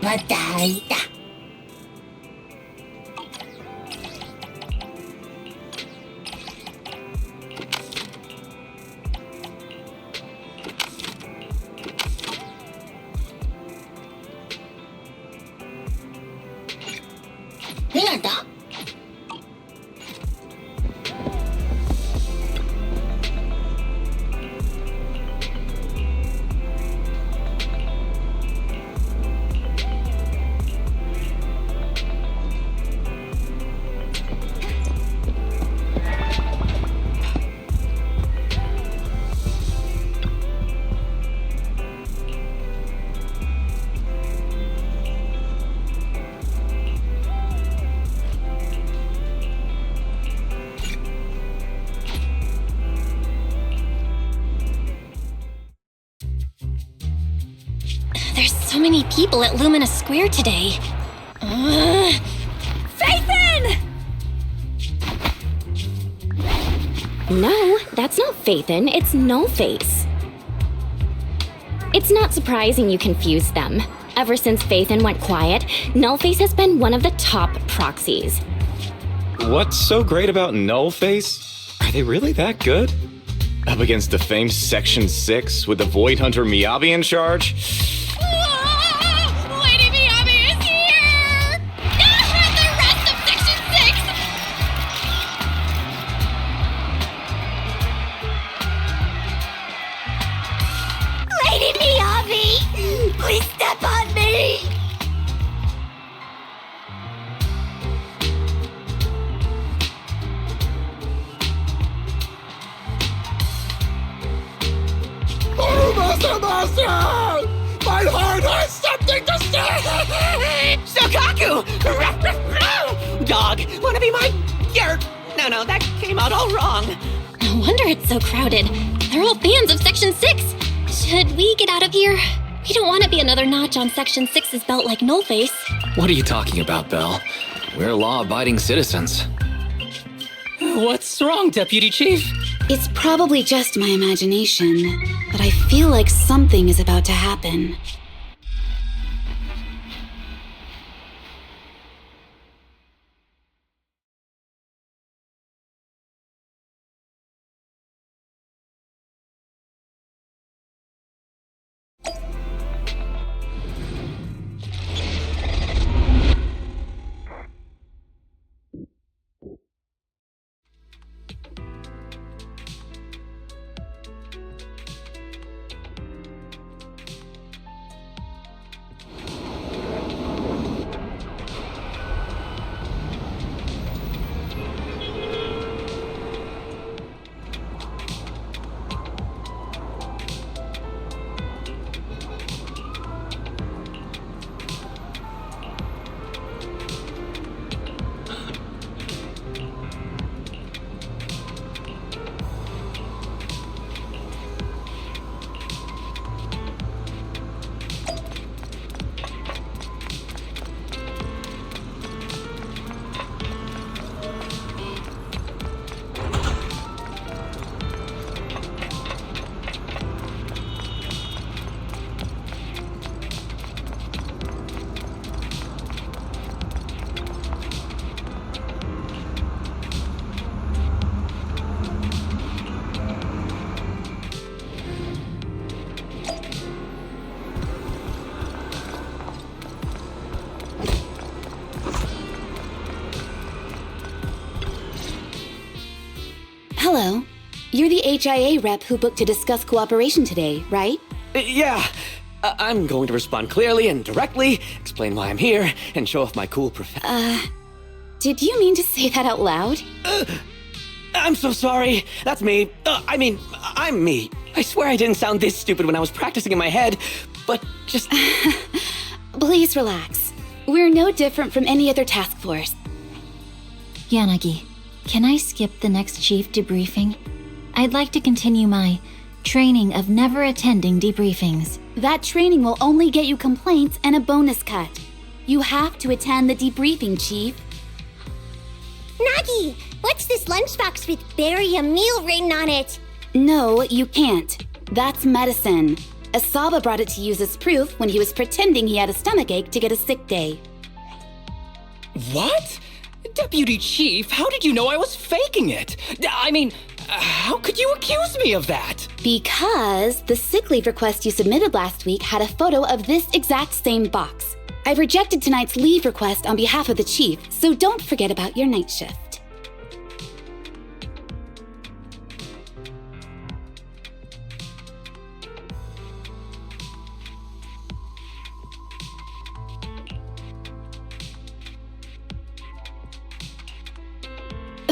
Bataita. Hinata. There's so many people at Lumina Square today. Phaethon! No, that's not Phaethon, it's No-Face. It's not surprising you confused them. Ever since Phaethon went quiet, No-Face has been one of the top proxies. What's so great about Nullface? Are they really that good? Up against the famed Section 6 with the Void Hunter Miyabi in charge? Lady Miyabi is here! The rest of Section 6! Lady Miyabi! Please step on me! Oh, Master! My heart has something to say! Sokaku! Dog, wanna be my... No, that came out all wrong. No wonder it's so crowded. They're all fans of Section 6. Should we get out of here? We don't want to be another notch on Section 6's belt like Nullface. What are you talking about, Belle? We're law-abiding citizens. What's wrong, Deputy Chief? It's probably just my imagination, but I feel like something is about to happen. Hello. You're the HIA rep who booked to discuss cooperation today, right? Yeah. I'm going to respond clearly and directly, explain why I'm here, and show off my cool Did you mean to say that out loud? I'm so sorry. That's me. I'm me. I swear I didn't sound this stupid when I was practicing in my head, but just... Please relax. We're no different from any other task force. Yanagi, can I skip the next chief debriefing? I'd like to continue my training of never attending debriefings. That training will only get you complaints and a bonus cut. You have to attend the debriefing, Chief. Nagi, what's this lunchbox with "bury a meal" written on it? No, you can't. That's medicine. Asaba brought it to use as proof when he was pretending he had a stomachache to get a sick day. What? Deputy Chief, how did you know I was faking it? I mean, how could you accuse me of that? Because the sick leave request you submitted last week had a photo of this exact same box. I've rejected tonight's leave request on behalf of the chief, so don't forget about your night shift.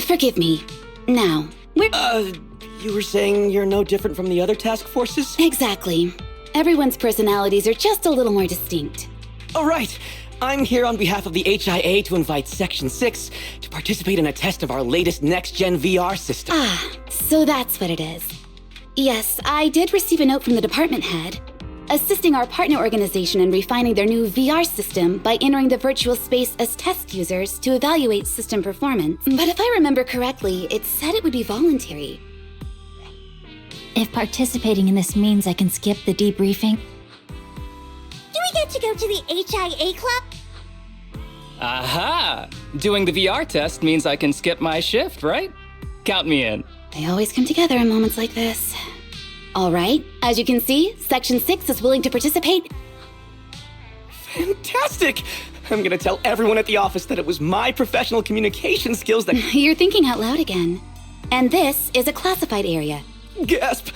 Forgive me. Now, You were saying you're no different from the other task forces? Exactly. Everyone's personalities are just a little more distinct. All right. I'm here on behalf of the HIA to invite Section 6 to participate in a test of our latest next-gen VR system. So that's what it is. Yes, I did receive a note from the department head, assisting our partner organization in refining their new VR system by entering the virtual space as test users to evaluate system performance. But if I remember correctly, it said it would be voluntary. If participating in this means I can skip the debriefing, Do we get to go to the HIA club? Aha! Doing the VR test means I can skip my shift, right? Count me in. They always come together in moments like this. All right, as you can see, Section 6 is willing to participate. Fantastic! I'm gonna tell everyone at the office that it was my professional communication skills that... You're thinking out loud again. And this is a classified area. Gasp!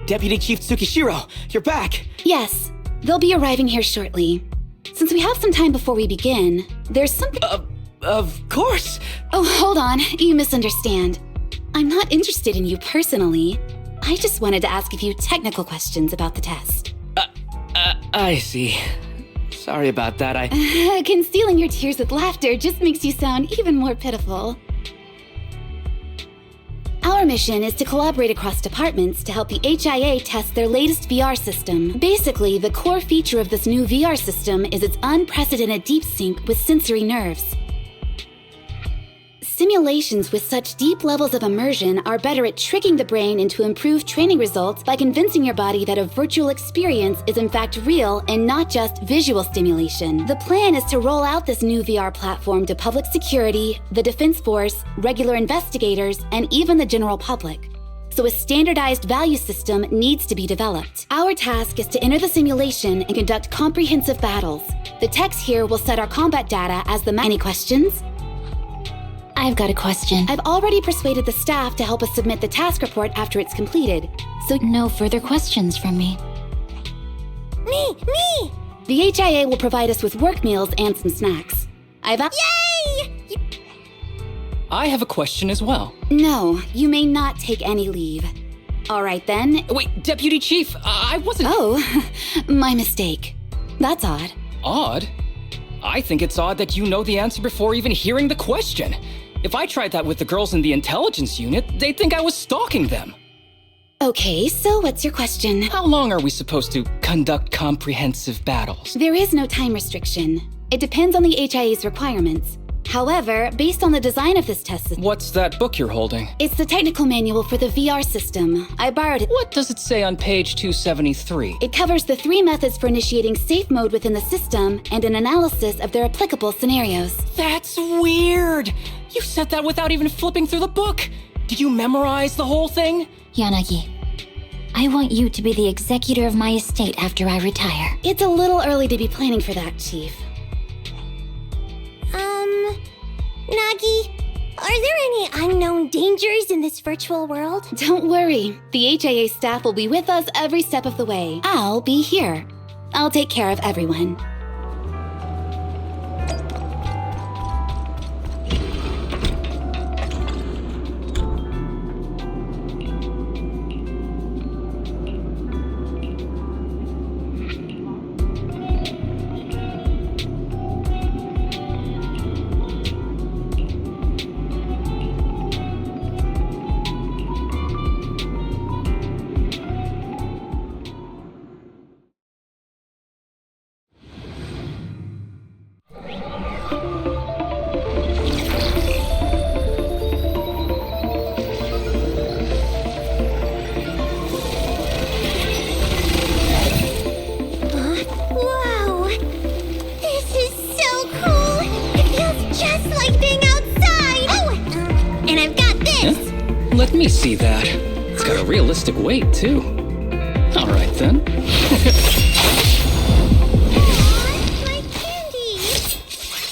Deputy Chief Tsukishiro, you're back. Yes, they'll be arriving here shortly. Since we have some time before we begin, there's something. Of course. Oh, hold on. You misunderstand. I'm not interested in you personally. I just wanted to ask a few technical questions about the test. I see. Sorry about that. Concealing your tears with laughter just makes you sound even more pitiful. Our mission is to collaborate across departments to help the HIA test their latest VR system. Basically, the core feature of this new VR system is its unprecedented deep sync with sensory nerves. Simulations with such deep levels of immersion are better at tricking the brain into improved training results by convincing your body that a virtual experience is in fact real and not just visual stimulation. The plan is to roll out this new VR platform to public security, the Defense Force, regular investigators, and even the general public. So a standardized value system needs to be developed. Our task is to enter the simulation and conduct comprehensive battles. The techs here will set our combat data as the Any questions? I've got a question. I've already persuaded the staff to help us submit the task report after it's completed, so No further questions from me. Me! the HIA will provide us with work meals and some snacks. Yay! I have a question as well. No, you may not take any leave. All right then. Wait, Deputy Chief, I wasn't... Oh, my mistake. That's odd. Odd? I think it's odd that you know the answer before even hearing the question. If I tried that with the girls in the intelligence unit, they'd think I was stalking them. Okay, so what's your question? How long are we supposed to conduct comprehensive battles? There is no time restriction. It depends on the HIA's requirements. However, based on the design of this test system, What's that book you're holding? it's the technical manual for the VR system. I borrowed it. What does it say on page 273? It covers the 3 methods for initiating safe mode within the system and an analysis of their applicable scenarios. That's weird! You said that without even flipping through the book! Did you memorize the whole thing? Yanagi, I want you to be the executor of my estate after I retire. It's a little early to be planning for that, Chief. Nagi, are there any unknown dangers in this virtual world? Don't worry. The HIA staff will be with us every step of the way. I'll be here. I'll take care of everyone. Wow! This is so cool! It feels just like being outside! Oh! And I've got this! Let me see that. It's got a realistic weight, too. Alright then. My candy!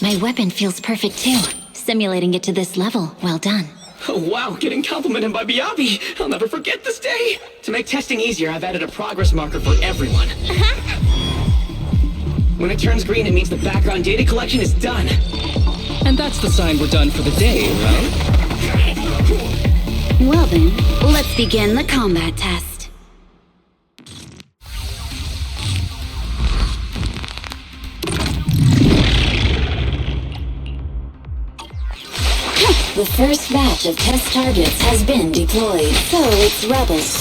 My weapon feels perfect too. Simulating it to this level, well done. Oh, wow, getting complimented by Biabi. I'll never forget this day. To make testing easier, I've added a progress marker for everyone. When it turns green, it means the background data collection is done. And that's the sign we're done for the day, right? Well then, let's begin the combat test. The first batch of test targets has been deployed. So it's rebels.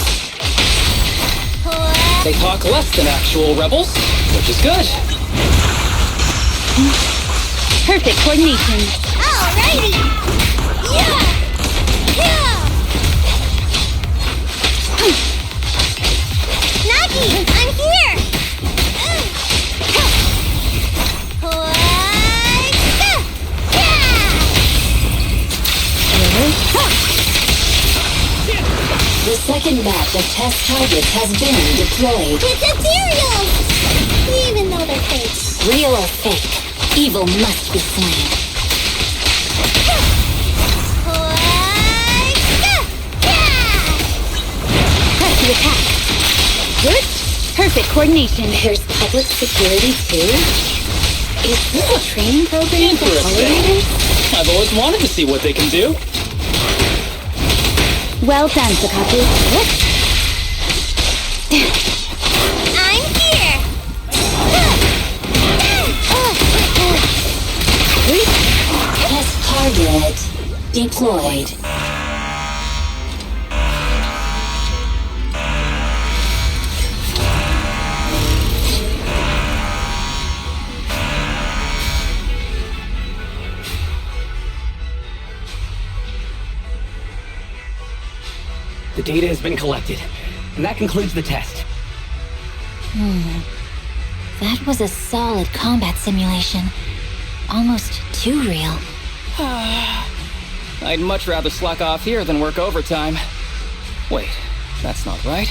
They talk less than actual rebels, which is good. Perfect coordination. Alrighty! Yeah! Yeah! Nagi, I'm here! The second batch of test targets has been deployed. It's ethereal! Even though they're fake. Real or fake, evil must be slain. Press the attack. perfect coordination. There's public security too? Is this a training program for collaborators? I've always wanted to see what they can do. Well done, Sakaku. I'm here! Test target deployed. The data has been collected, and that concludes the test. That was a solid combat simulation. Almost too real. I'd much rather slack off here than work overtime. Wait, that's not right.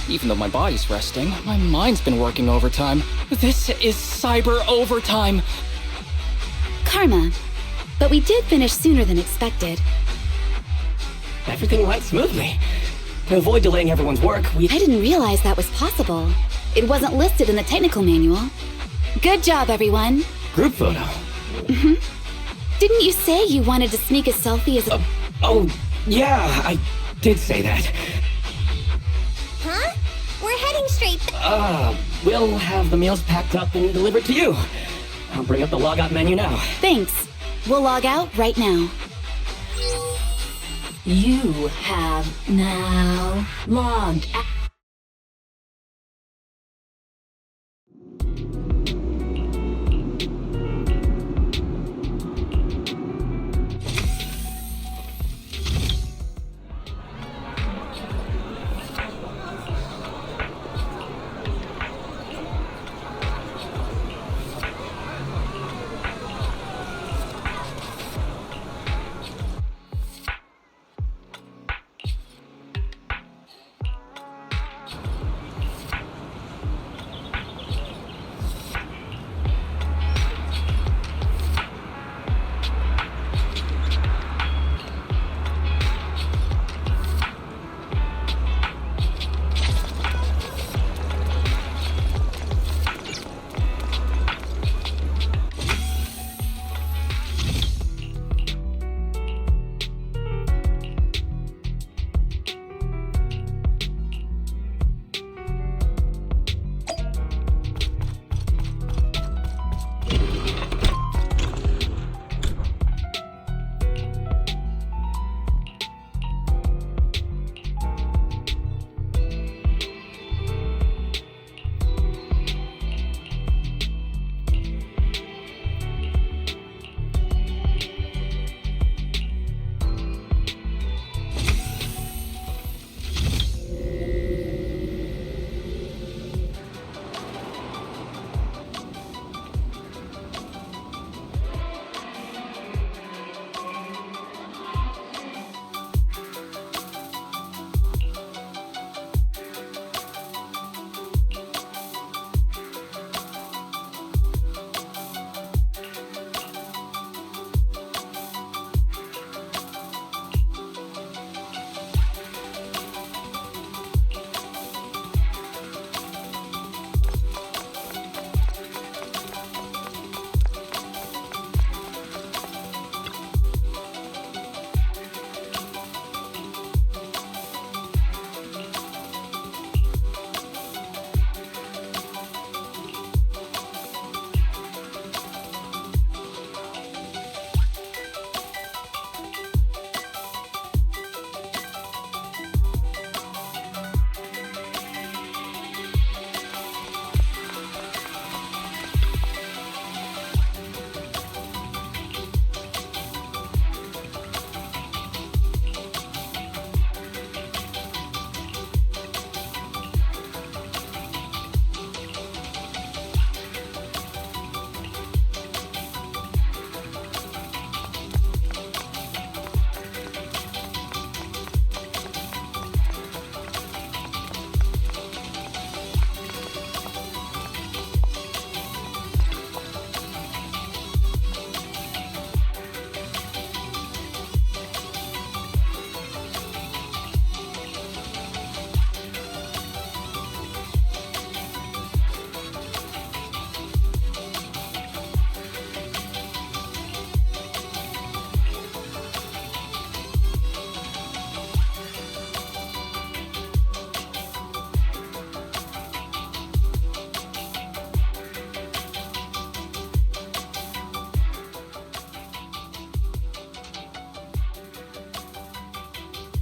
Even though my body's resting, my mind's been working overtime. This is cyber overtime. Karma. But we did finish sooner than expected. Everything went smoothly. To avoid delaying everyone's work, we... I didn't realize that was possible. It wasn't listed in the technical manual. Good job, everyone. Group photo. Didn't you say you wanted to sneak a selfie as a... Oh, yeah, I did say that. Huh? We're heading straight We'll have the meals packed up and delivered to you. I'll bring up the logout menu now. Thanks. We'll log out right now. You have now logged out.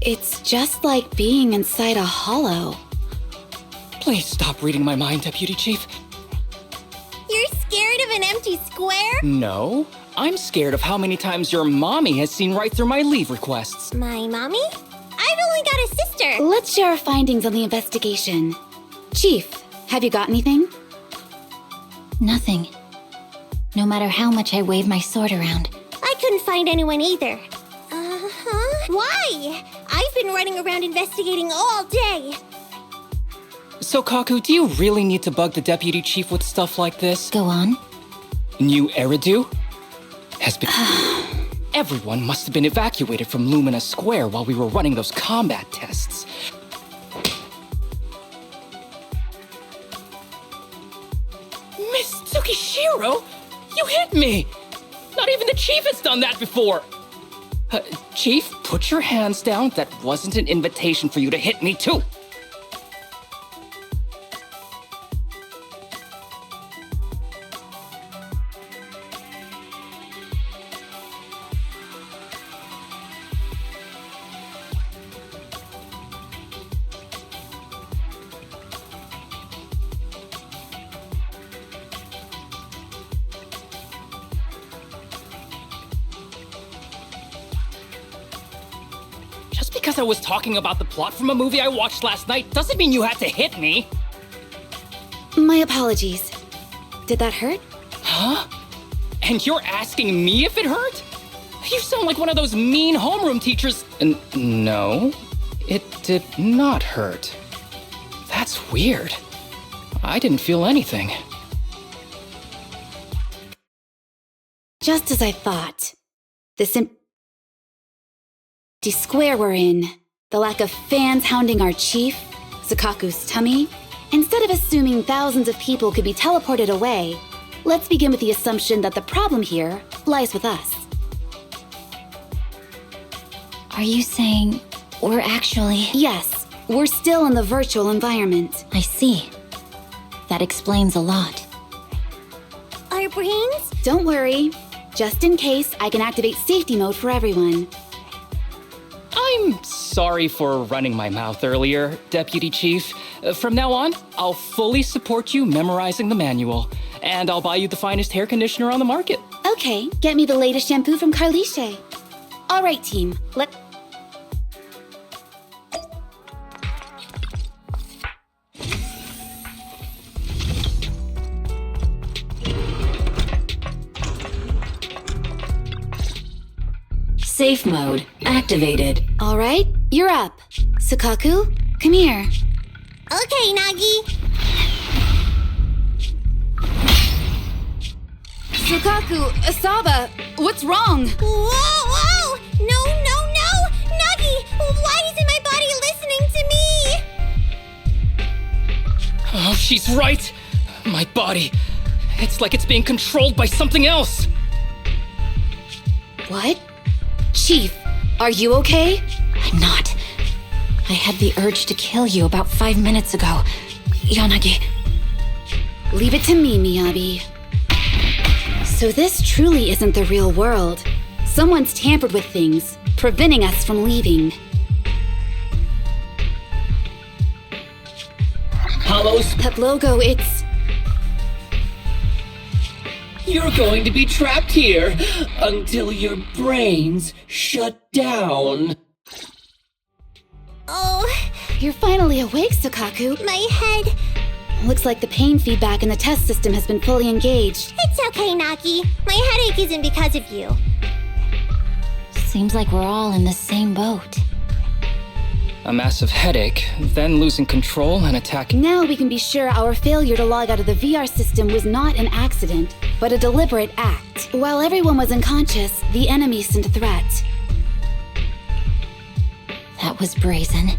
It's just like being inside a hollow. Please stop reading my mind, Deputy Chief. You're scared of an empty square? No, I'm scared of how many times your mommy has seen right through my leave requests. My mommy? I've only got a sister. Let's share our findings on the investigation. Chief, have you got anything? Nothing. No matter how much I wave my sword around. I couldn't find anyone either. Why? I've been running around investigating all day. So, Kaku, do you really need to bug the Deputy Chief with stuff like this? Go on. New Eridu has been... Everyone must have been evacuated from Lumina Square while we were running those combat tests. Miss Tsukishiro, you hit me! Not even the Chief has done that before! Chief, put your hands down. That wasn't an invitation for you to hit me too! Just because I was talking about the plot from a movie I watched last night doesn't mean you had to hit me. My apologies. Did that hurt? Huh? And you're asking me if it hurt? You sound like one of those mean homeroom teachers. No, it did not hurt. That's weird. I didn't feel anything. Just as I thought. This empty square we're in, the lack of fans hounding our chief, Sukaku's tummy. Instead of assuming thousands of people could be teleported away, let's begin with the assumption that the problem here lies with us. Are you saying we're actually... Yes, we're still in the virtual environment. I see. That explains a lot. Our brains? Don't worry. Just in case, I can activate safety mode for everyone. I'm sorry for running my mouth earlier, Deputy Chief. From now on, I'll fully support you memorizing the manual, and I'll buy you the finest hair conditioner on the market. Okay, get me the latest shampoo from Carliche. All right, team. Safe mode activated. All right, you're up. Sukaku, come here. Okay, Nagi. Sukaku, Asaba, what's wrong? Whoa! No! Nagi, why isn't my body listening to me? Oh, she's right. My body. It's like it's being controlled by something else. What? Chief, are you okay? I'm not. I had the urge to kill you about 5 minutes ago. Yanagi. Leave it to me, Miyabi. So this truly isn't the real world. Someone's tampered with things, preventing us from leaving. Hollows, That logo, it's... you're going to be trapped here until your brains shut down. Oh, You're finally awake, Sukaku. my head. Looks like the pain feedback in the test system has been fully engaged. It's okay, Nagi. My headache isn't because of you. Seems like we're all in the same boat. A massive headache, then losing control and attacking. Now we can be sure our failure to log out of the VR system was not an accident, but a deliberate act. While everyone was unconscious, the enemy sent a threat. That was brazen.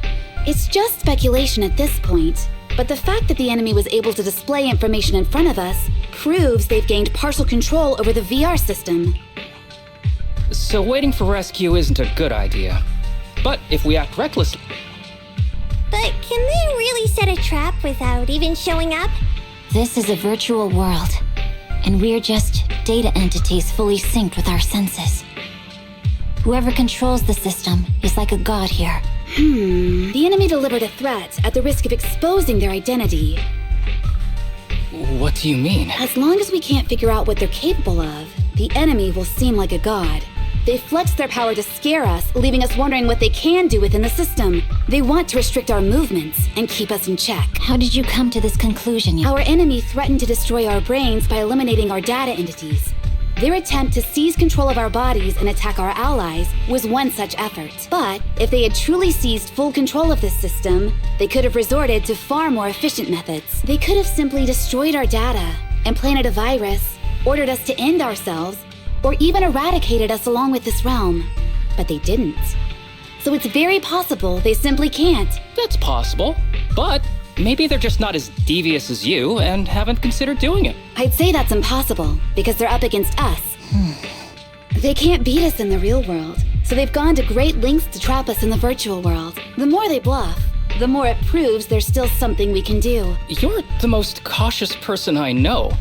It's just speculation at this point, but the fact that the enemy was able to display information in front of us proves they've gained partial control over the VR system. So waiting for rescue isn't a good idea. But if we act recklessly... But can they really set a trap without even showing up? This is a virtual world, and we're just data entities fully synced with our senses. Whoever controls the system is like a god here. The enemy delivered a threat at the risk of exposing their identity. What do you mean? As long as we can't figure out what they're capable of, the enemy will seem like a god. They flex their power to scare us, leaving us wondering what they can do within the system. They want to restrict our movements and keep us in check. How did you come to this conclusion? Our enemy threatened to destroy our brains by eliminating our data entities. Their attempt to seize control of our bodies and attack our allies was one such effort. But if they had truly seized full control of this system, they could have resorted to far more efficient methods. They could have simply destroyed our data, implanted a virus, ordered us to end ourselves, or even eradicated us along with this realm. But they didn't. So it's very possible they simply can't. That's possible, but maybe they're just not as devious as you and haven't considered doing it. I'd say that's impossible, because they're up against us. They can't beat us in the real world, so they've gone to great lengths to trap us in the virtual world. The more they bluff, the more it proves there's still something we can do. You're the most cautious person I know.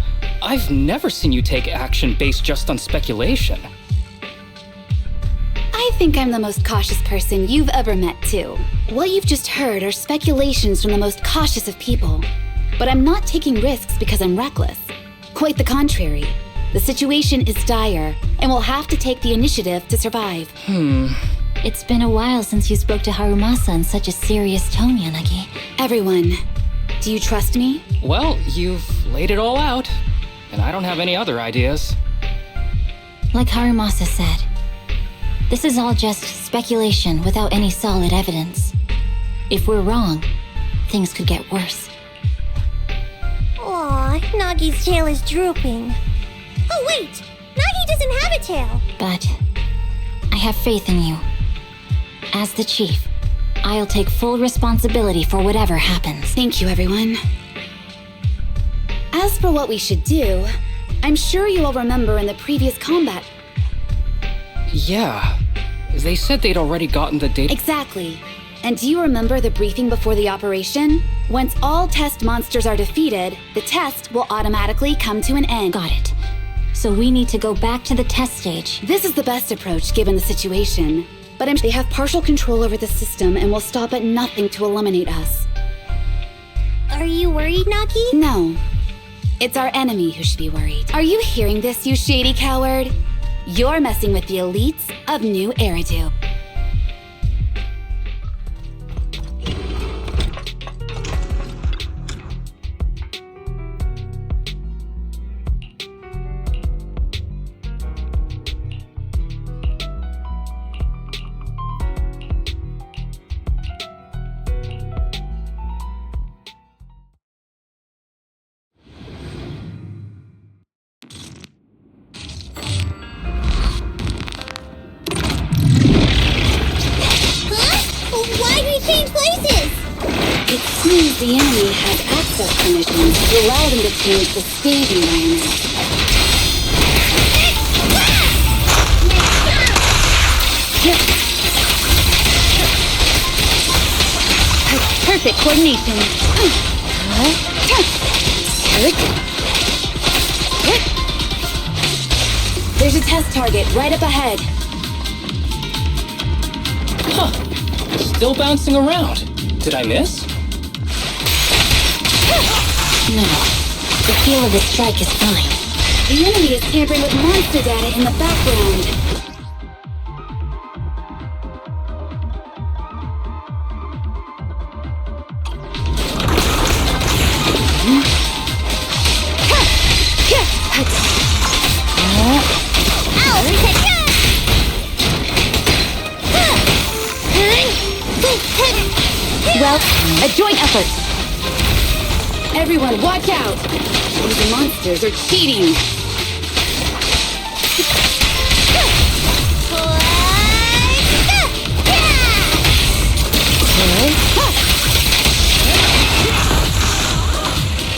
I've never seen you take action based just on speculation. I think I'm the most cautious person you've ever met, too. What you've just heard are speculations from the most cautious of people. But I'm not taking risks because I'm reckless. Quite the contrary. The situation is dire, and we'll have to take the initiative to survive. It's been a while since you spoke to Harumasa in such a serious tone, Yanagi. Everyone, do you trust me? Well, you've laid it all out, and I don't have any other ideas. Like Harumasa said, this is all just speculation without any solid evidence. If we're wrong, things could get worse. Aw, Nagi's tail is drooping. Oh wait! Nagi doesn't have a tail! But I have faith in you. As the chief, I'll take full responsibility for whatever happens. Thank you, everyone. As for what we should do, I'm sure you all remember in the previous combat. Yeah, they said they'd already gotten the data. Exactly. And do you remember the briefing before the operation? Once all test monsters are defeated, the test will automatically come to an end. Got it. So we need to go back to the test stage. This is the best approach given the situation. But they have partial control over the system and will stop at nothing to eliminate us. Are you worried, Nagi? No. It's our enemy who should be worried. Are you hearing this, you shady coward? You're messing with the elites of New Eridu. The enemy has access permissions to allow them to change the stage environment. Perfect coordination. There's a test target right up ahead. Huh. Still bouncing around. Did I miss? No. The feel of the strike is fine. The enemy is tampering with monster data in the background. Well, a joint effort. Everyone, watch out! These monsters are cheating!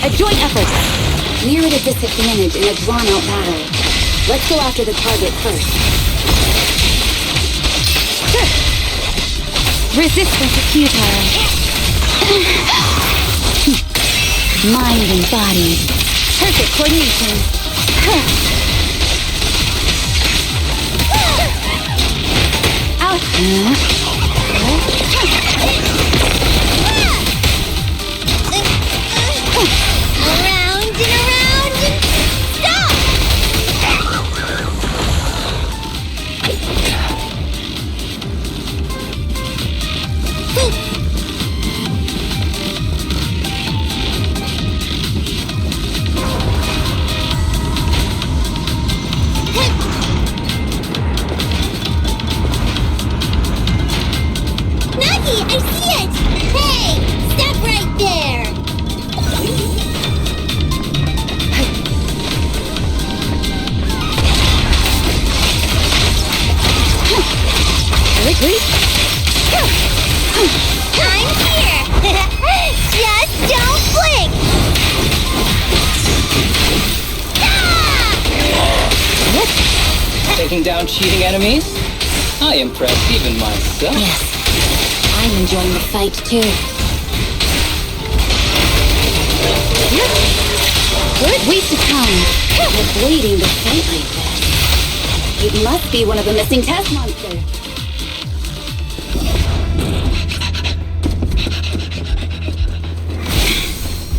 A joint effort! We're at a disadvantage in a drawn-out battle. Let's go after the target first. Resistance is futile. Mind and body. Perfect coordination. Around and around and stop! Nuggy, I see it! Hey, stop right there! I'm here! Just don't blink! Taking down cheating enemies? I impressed even myself. Yes, I'm enjoying the fight too. Good waste of time. Avoiding the fight like this. It must be one of the missing test monsters.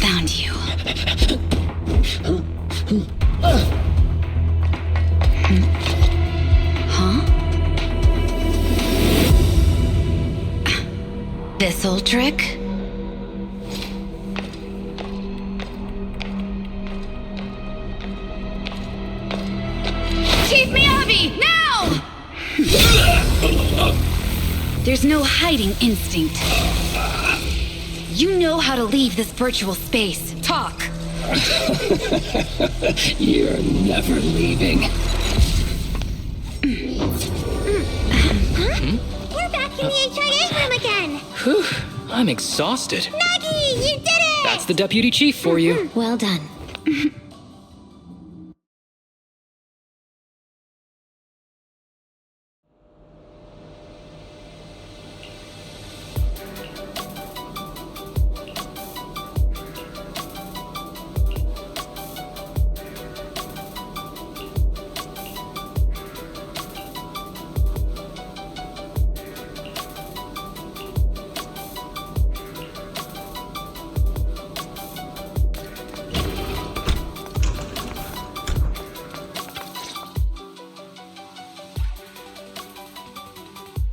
Found you. Huh? This old trick? Chief Miyabi, now! There's no hiding instinct. You know how to leave this virtual space. Talk. You're never leaving. We're back in the HIA room again! Whew, I'm exhausted. Nuggy, you did it! That's the deputy chief for you. Well done.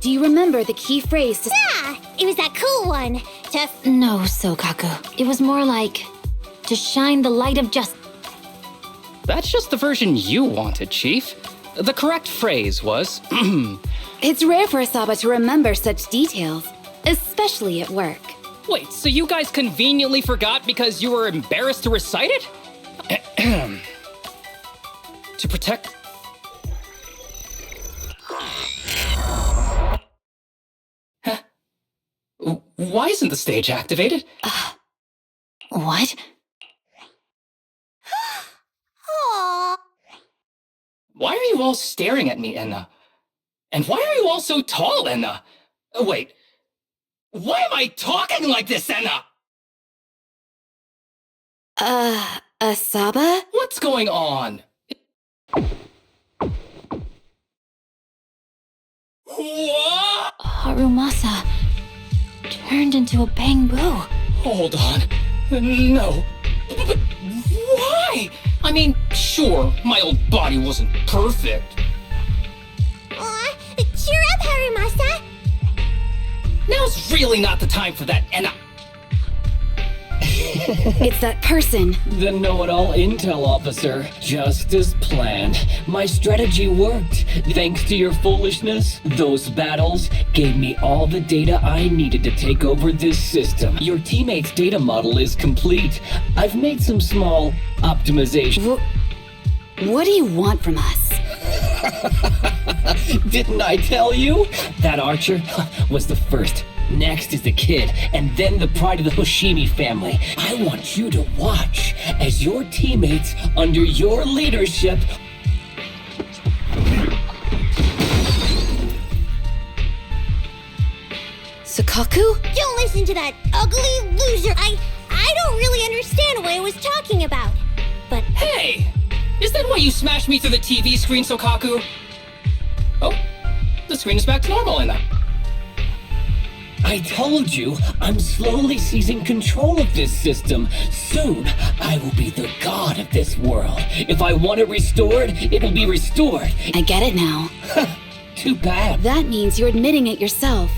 Do you remember the key phrase to... Yeah, it was that cool one. No, Sokaku. It was more like to shine the light of justice. That's just the version you wanted, Chief. The correct phrase was, It's rare for Asaba to remember such details, especially at work. Wait, so you guys conveniently forgot because you were embarrassed to recite it? To protect... Huh? Why isn't the stage activated? What? Aww. Why are you all staring at me, Enna? And why are you all so tall, Enna? Wait, why am I talking like this, Enna? Asaba? What's going on? What? Harumasa turned into a bamboo. Hold on. No. But why? I mean, sure, my old body wasn't perfect. Aw, cheer up, Harumasa. Now's really not the time for that, Enna. It's that person. The know-it-all intel officer. Just as planned. My strategy worked. Thanks to your foolishness, those battles gave me all the data I needed to take over this system. Your teammate's data model is complete. I've made some small optimization. What do you want from us? Didn't I tell you? That archer was the first. Next is the kid, and then the pride of the Hoshimi family. I want you to watch as your teammates, under your leadership... Sukaku? Don't listen to that ugly loser. I don't really understand what I was talking about. But Hey! Is that why you smashed me through the TV screen, Sokaku? Oh, The screen is back to normal, Anna. I told you, I'm slowly seizing control of this system. Soon, I will be the god of this world. If I want it restored, it will be restored. I get it now. Too bad. That means you're admitting it yourself.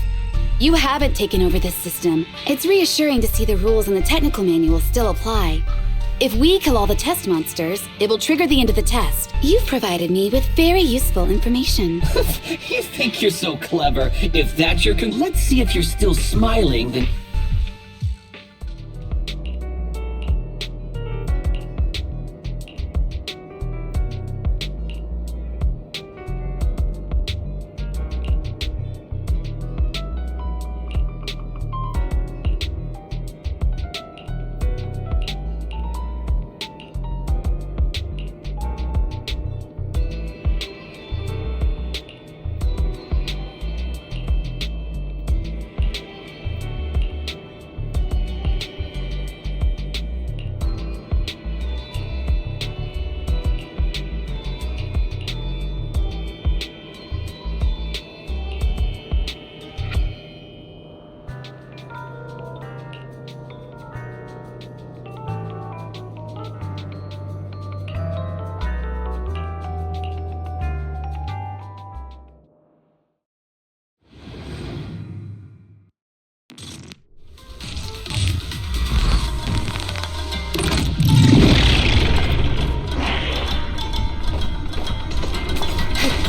You haven't taken over this system. It's reassuring to see the rules in the technical manual still apply. If we kill all the test monsters, it will trigger the end of the test. You've provided me with very useful information. You think you're so clever. If that's your let's see if you're still smiling, then...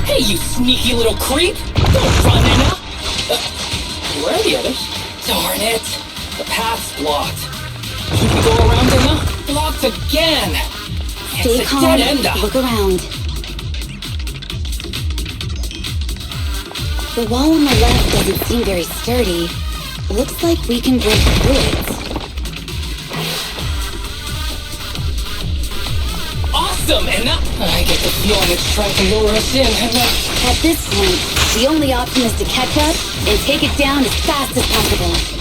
Hey, you sneaky little creep! Don't run, Anna! Where are the others? Darn it! The path's blocked. Should we go around, Anna? Blocked again! Stay It's a calm. dead end. Look around. The wall on the left doesn't seem very sturdy. Looks like we can break through it. Awesome, Anna! I get the feeling it's trying to lure us in, Anna. At this point, the only option is to catch up and take it down as fast as possible.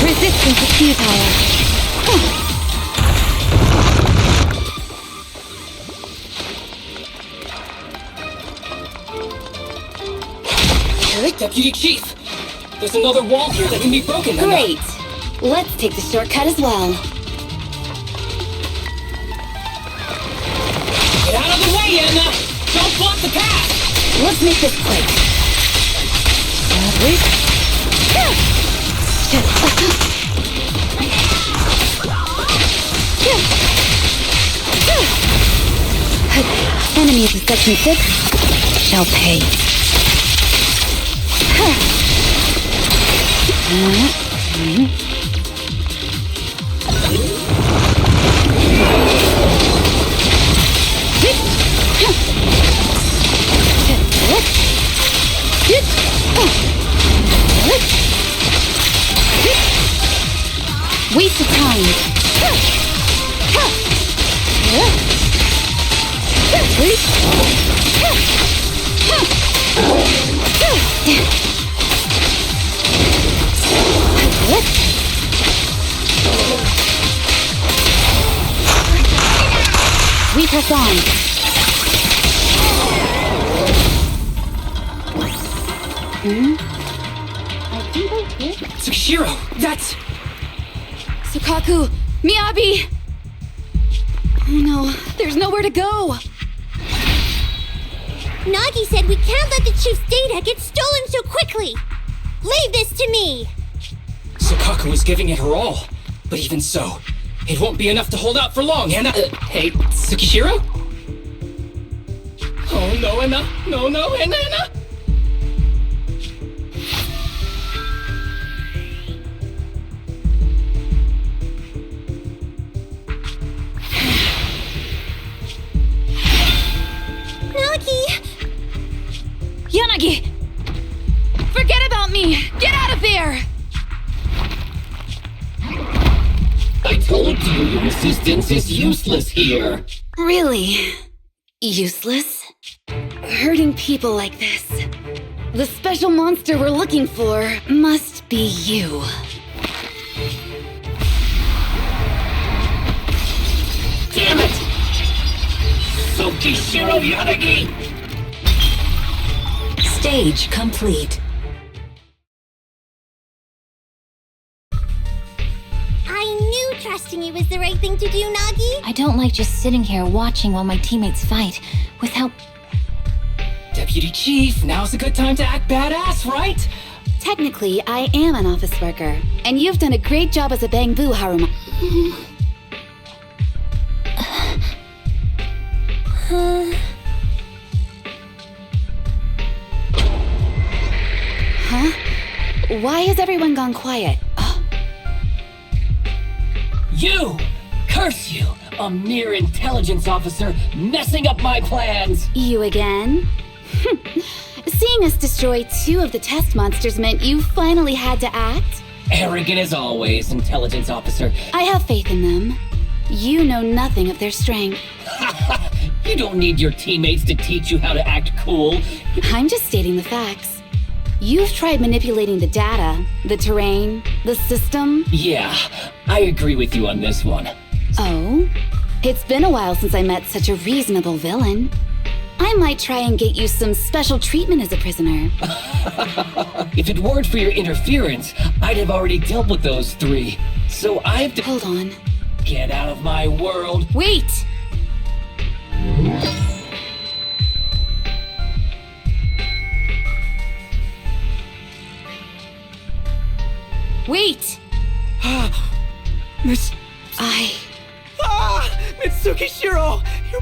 Resistance is futile. Deputy Chief! There's another wall here that can be broken, Anna. Great. Let's take the shortcut as well. Get out of the way, Anna! Don't block the path! Let's make this quick. Enemies of Section 6 shall pay. Waste of time. We press on. Tsukishiro, that's... Sukaku! Miyabi! Oh no, there's nowhere to go! Nagi said we can't let the chief's data get stolen so quickly. Leave this to me. Sakaku was giving it her all. But even so, it won't be enough to hold out for long, Anna. Hey, Tsukishiro? Oh no, Anna. No, Anna. Nagi! Yanagi! Forget about me! Get out of there! I told you your resistance is useless here. Really? Useless? Hurting people like this. The special monster we're looking for must be you. Damn it! Tsukishiro Yanagi! Stage complete. I knew trusting you was the right thing to do, Nagi. I don't like just sitting here watching while my teammates fight without. Deputy Chief, now's a good time to act badass, right? Technically, I am an office worker, and you've done a great job as a Bangbu, Haruma. Huh? Why has everyone gone quiet? You! Curse you! A mere intelligence officer messing up my plans! You again? Seeing us destroy 2 of the test monsters meant you finally had to act? Arrogant as always, intelligence officer. I have faith in them. You know nothing of their strength. You don't need your teammates to teach you how to act cool. I'm just stating the facts. You've tried manipulating the data, the terrain, the system. Yeah, I agree with you on this one. Oh? It's been a while since I met such a reasonable villain. I might try and get you some special treatment as a prisoner. If it weren't for your interference, I'd have already dealt with those 3. So I've to Hold on. get out of my world. Wait! Wait! Miss... I... Mitsukishiro! You...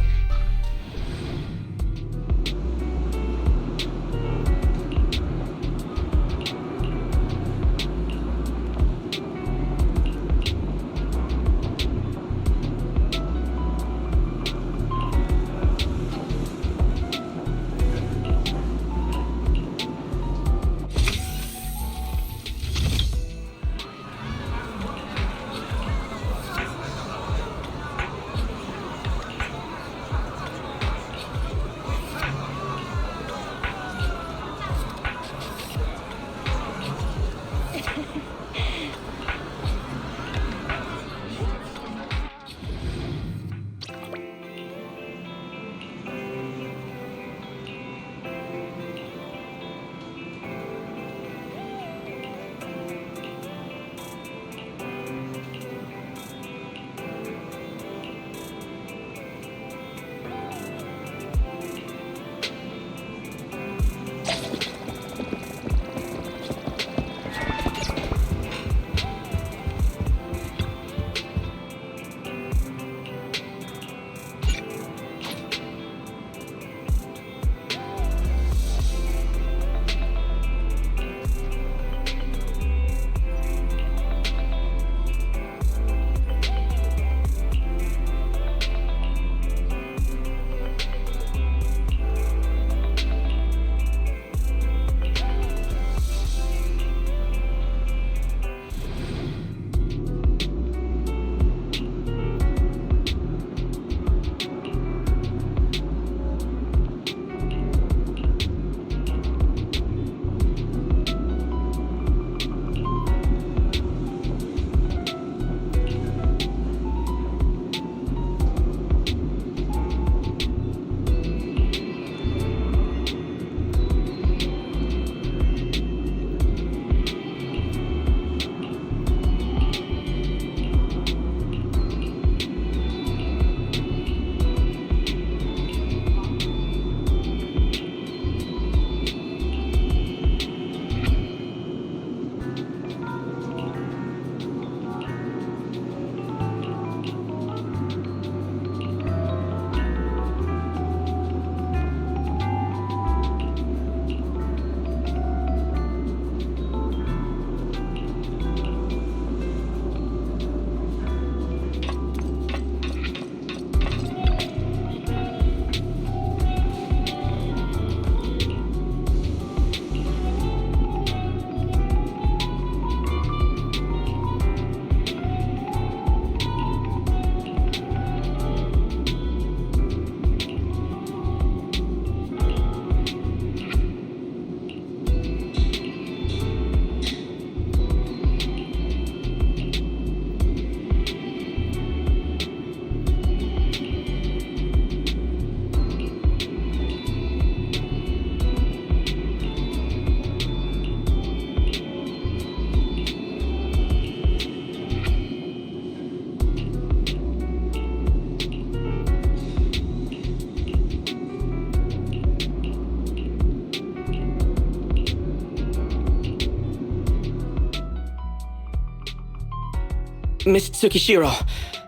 Miss Tsukishiro,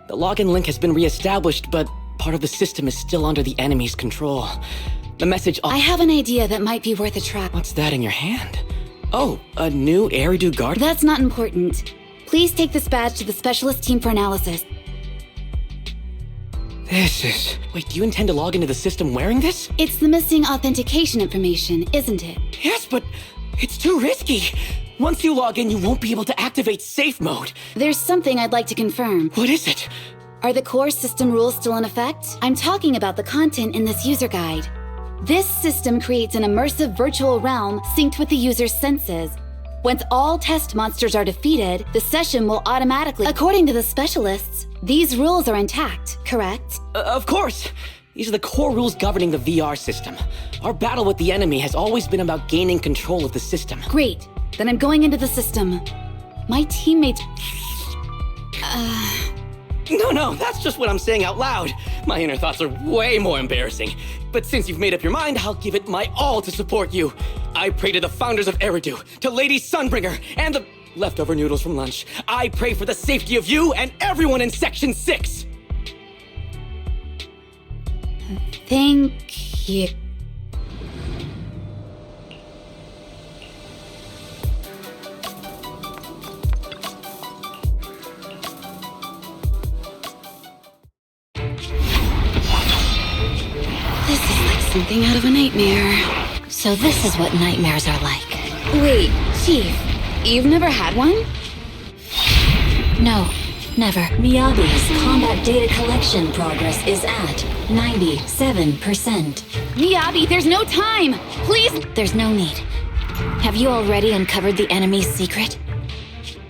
the login link has been reestablished, but part of the system is still under the enemy's control. The message... I have an idea that might be worth a try. What's that in your hand? Oh, a new Eridu guard? That's not important. Please take this badge to the specialist team for analysis. This is... Wait, do you intend to log into the system wearing this? It's the missing authentication information, isn't it? Yes, but it's too risky. Once you log in, you won't be able to activate safe mode. There's something I'd like to confirm. What is it? Are the core system rules still in effect? I'm talking about the content in this user guide. This system creates an immersive virtual realm synced with the user's senses. Once all test monsters are defeated, the session will automatically... According to the specialists, these rules are intact, correct? Of course! These are the core rules governing the VR system. Our battle with the enemy has always been about gaining control of the system. Great. Then I'm going into the system. My teammates... No, that's just what I'm saying out loud. My inner thoughts are way more embarrassing. But since you've made up your mind, I'll give it my all to support you. I pray to the founders of Eridu, to Lady Sunbringer, and the leftover noodles from lunch. I pray for the safety of you and everyone in Section 6! Thank you. This is like something out of a nightmare. So this is what nightmares are like. Wait, Chief, you've never had one? No, never. Miyabi's combat data collection progress is at 97%. Miyabi, there's no time! Please! There's no need. Have you already uncovered the enemy's secret?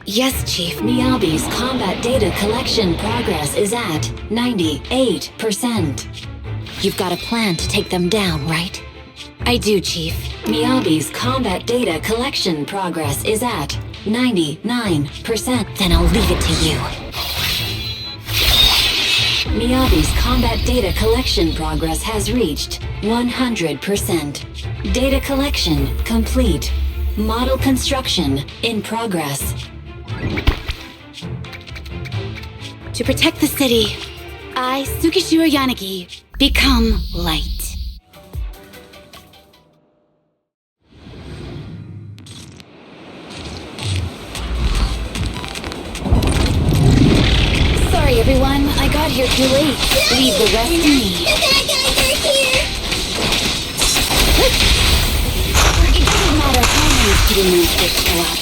Yes, Chief. Miyabi's combat data collection progress is at 98%. You've got a plan to take them down, right? I do, Chief. Miyabi's combat data collection progress is at 99%. Then I'll leave it to you. Miyabi's combat data collection progress has reached 100%. Data collection complete. Model construction in progress. To protect the city, I, Tsukishiro Yanagi, become light. Sorry, everyone. I got here too late. Leave the rest to me. The bad guys are here! It doesn't matter how many hidden monsters show up.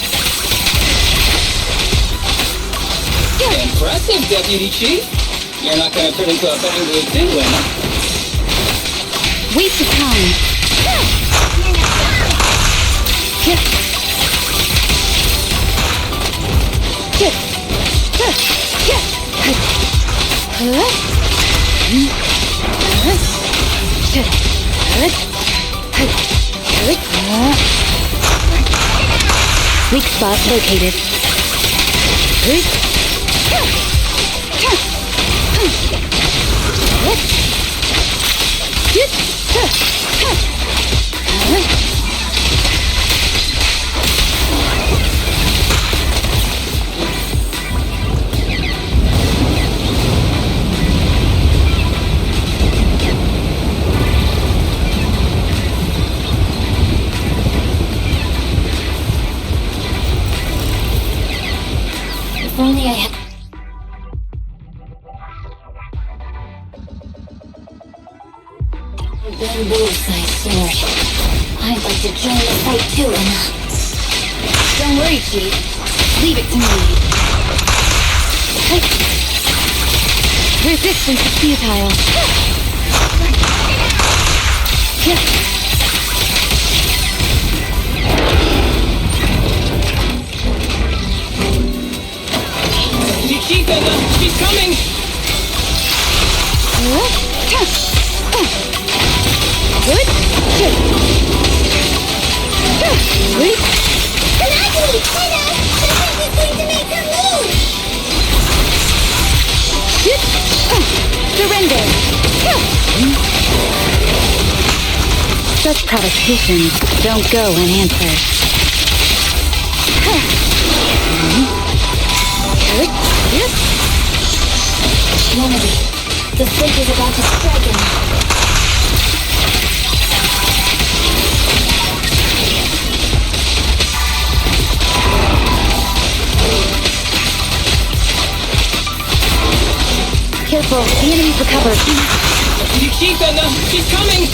Impressive, Deputy Chief. You're not gonna turn into a bangly penguin. Waste of time. Weak spot located. If only I had... Bamboo-sized sword. I'd like to join the fight too, Emma. Don't worry, Chief. Leave it to me. Resistance is futile. Chief, Emma, she's coming! Good. Nagi! Anna! The prince is going to make her move! Surrender. Such provocations don't go unanswered. Good. Yanagi, the snake is about to strike him. Careful, the enemy's recovered. You keep them, he's coming!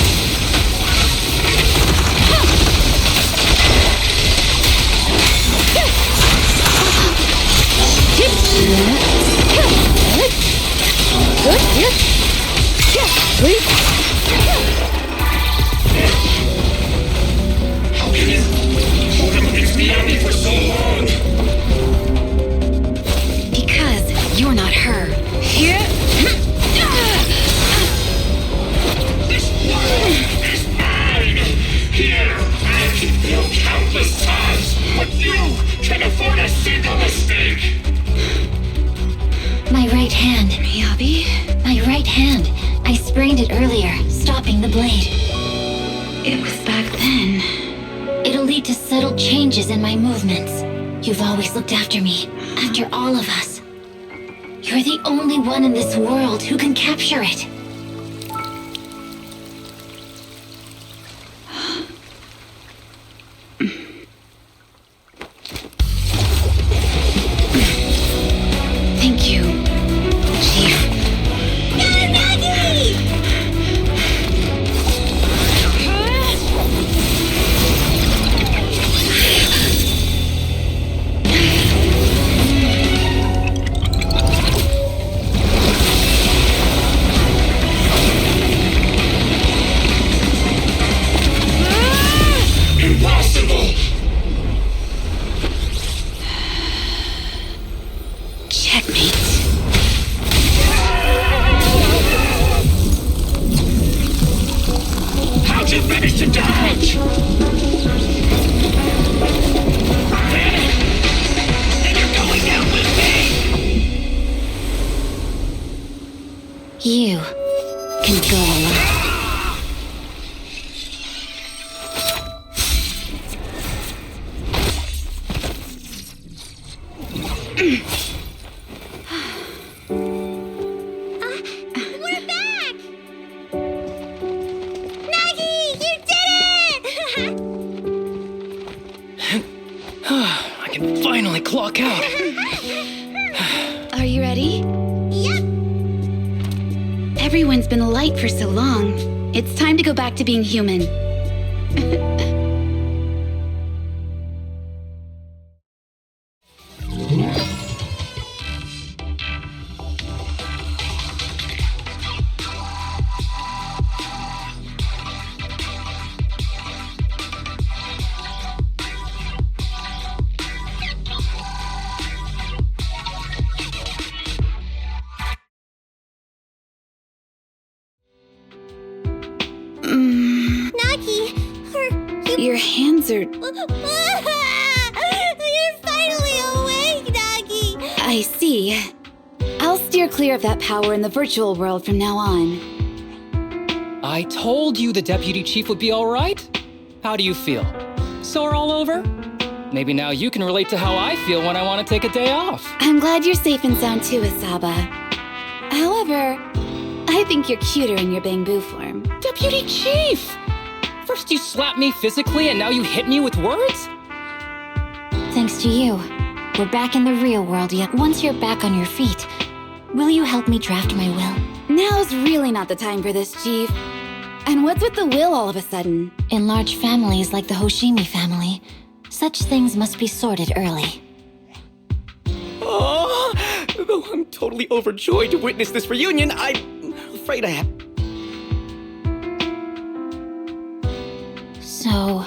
Good, here. Please. How can you hold him against the enemy for so long? Because you're not her. This world is mine! Here, I can fail countless times, but you can afford a single mistake! My right hand. Miyabi? My right hand. I sprained it earlier, stopping the blade. It was back then. It'll lead to subtle changes in my movements. You've always looked after me, after all of us. You're the only one in this world who can capture it. Thank you, Chief. Impossible! Checkmate. How'd you manage to dodge? And you're going down with me! You can go alone. We're back! Nagi, you did it! I can finally clock out. Are you ready? Yep. Everyone's been light for so long. It's time to go back to being human. Nagi, Your hands are... You're finally awake, Nagi! I see. I'll steer clear of that power in the virtual world from now on. I told you the deputy chief would be all right. How do you feel? Sore all over? Maybe now you can relate to how I feel when I want to take a day off. I'm glad you're safe and sound too, Isaba. However, I think you're cuter in your bamboo form. Deputy chief! First you slap me physically and now you hit me with words? Thanks to you. We're back in the real world yet. Once you're back on your feet, will you help me draft my will? Now's really not the time for this, Chief. And what's with the will all of a sudden? In large families like the Hoshimi family, such things must be sorted early. Oh, though I'm totally overjoyed to witness this reunion, I'm afraid I have... So,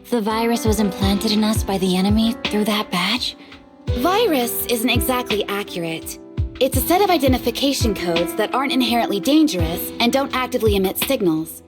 the virus was implanted in us by the enemy through that badge? Virus isn't exactly accurate. It's a set of identification codes that aren't inherently dangerous and don't actively emit signals.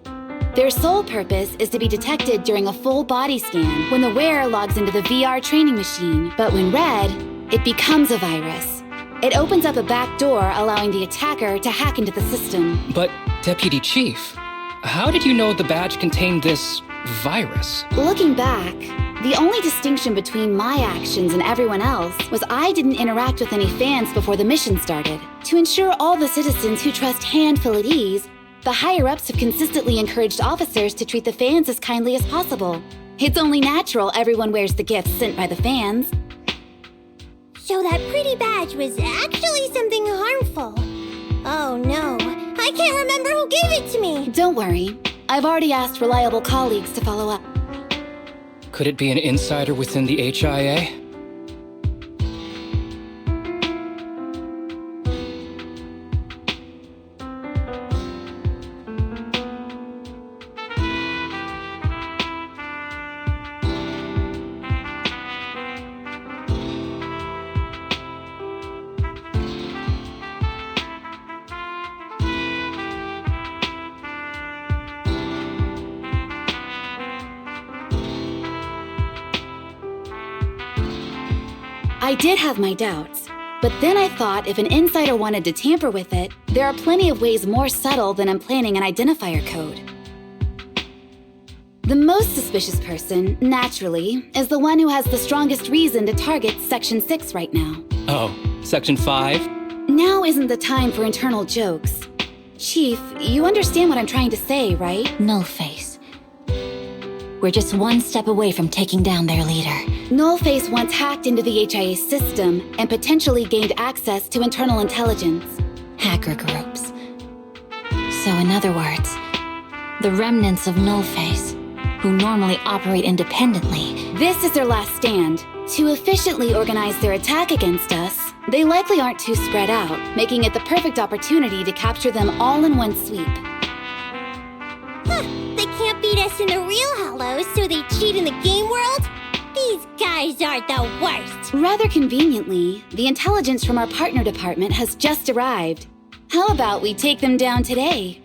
Their sole purpose is to be detected during a full body scan when the wearer logs into the VR training machine. But when read, it becomes a virus. It opens up a back door, allowing the attacker to hack into the system. But, Deputy Chief, how did you know the badge contained this virus? Looking back, The only distinction between my actions and everyone else was I didn't interact with any fans before the mission started. To ensure all the citizens who trust Han feel at ease, the higher-ups have consistently encouraged officers to treat the fans as kindly as possible. It's only natural everyone wears the gifts sent by the fans. So that pretty badge was actually something harmful. Oh no, I can't remember who gave it to me. Don't worry. I've already asked reliable colleagues to follow up. Could it be an insider within the HIA? I did have my doubts, but then I thought if an insider wanted to tamper with it, there are plenty of ways more subtle than implanting an identifier code. The most suspicious person, naturally, is the one who has the strongest reason to target Section 6 right now. Oh, Section 5? Now isn't the time for internal jokes. Chief, you understand what I'm trying to say, right? Nullface. We're just one step away from taking down their leader. Nullface once hacked into the HIA system and potentially gained access to internal intelligence. Hacker groups. So in other words, the remnants of Nullface, who normally operate independently. This is their last stand. To efficiently organize their attack against us, they likely aren't too spread out, making it the perfect opportunity to capture them all in one sweep. Huh, they can't beat us in the real Hollows, so they cheat in the game world? These guys are the worst. Rather conveniently, the intelligence from our partner department has just arrived. How about we take them down today?